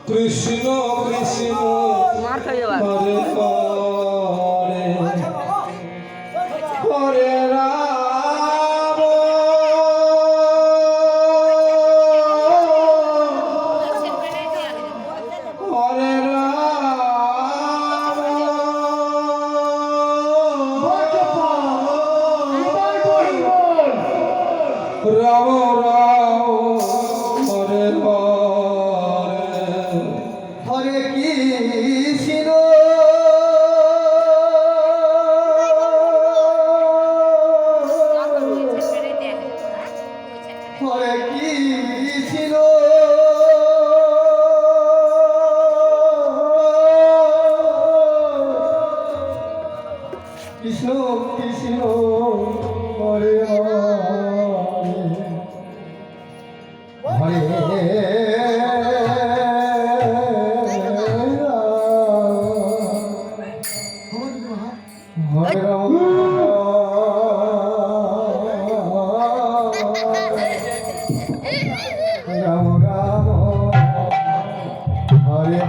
Krishna Krishna Hare Hare Hare Ram Hare Ram Ram Hare Hare Hare Krishna Hare Krishna Krishna Krishna Hare Hare Hare Ram Ram Ram Hare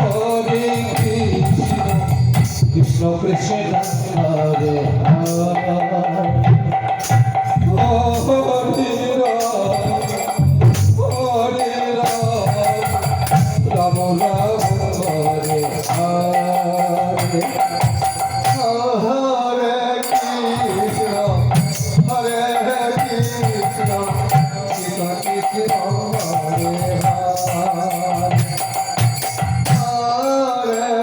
Hare Krishna Krishna Hare Hare Hare Ram Ram Hare Hare Hare Krishna Hare Krishna Krishna Krishna Hare Hare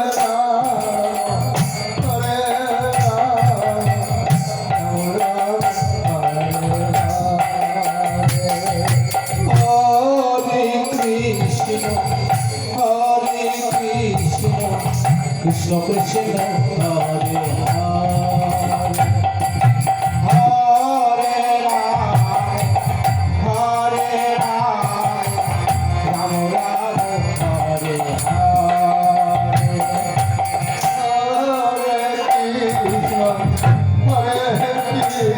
Hare Ram Hare Krishna Hare Krishna Krishna Krishna Hare Hare Hare Ram Ram Hare Hare Hare Krishna Hare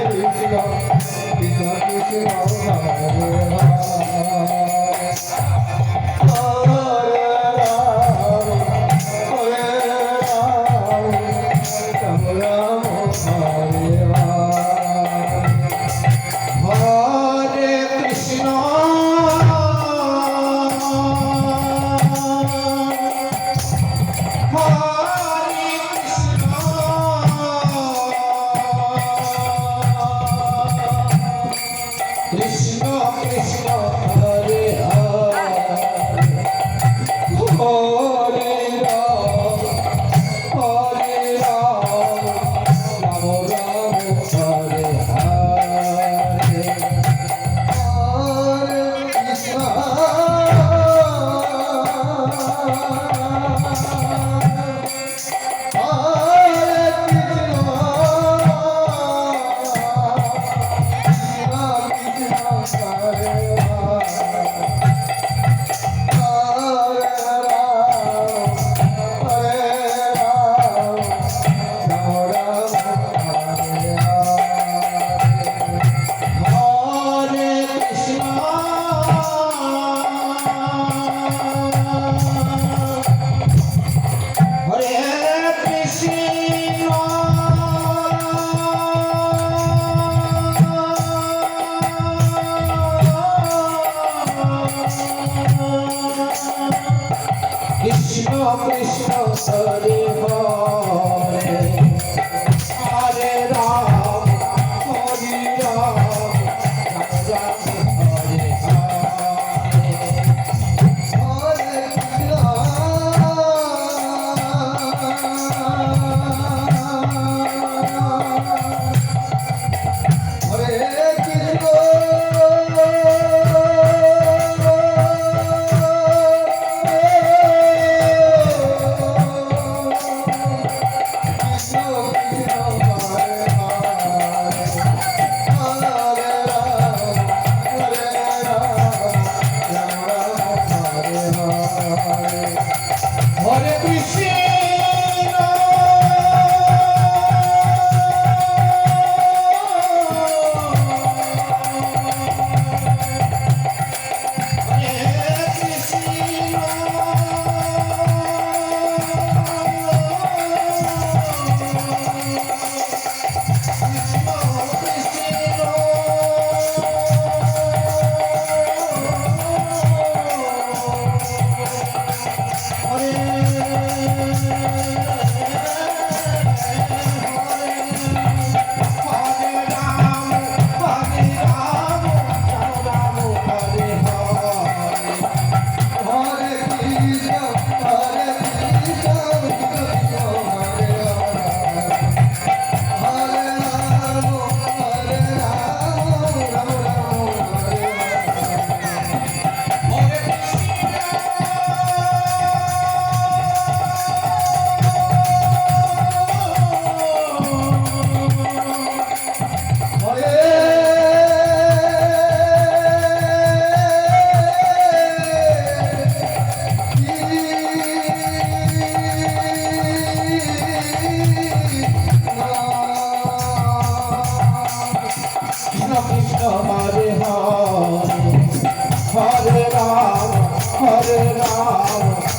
Krishna Krishna Krishna Hare Hare Hare Ram Hare Ram Ram Ram Hare Hare Hare Krishna Hare Krishna Krishna Krishna Hare Hare Hare Ram Hare Ram Ram Ram Hare Hare Hare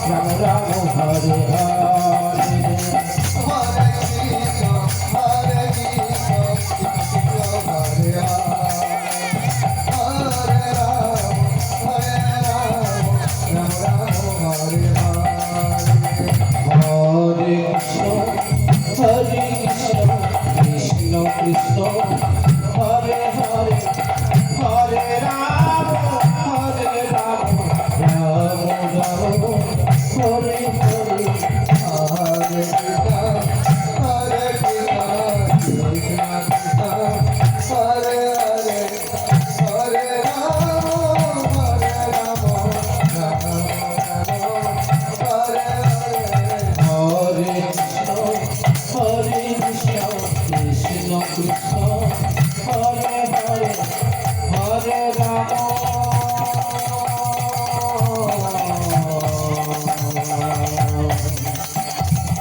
Ram Ram Hare Hare Hare Krishna, Hare Krishna, Krishna Hare Hare, Hare Ram, Ram Ram Hare Hare. Hare Krishna, Krishna Krishna,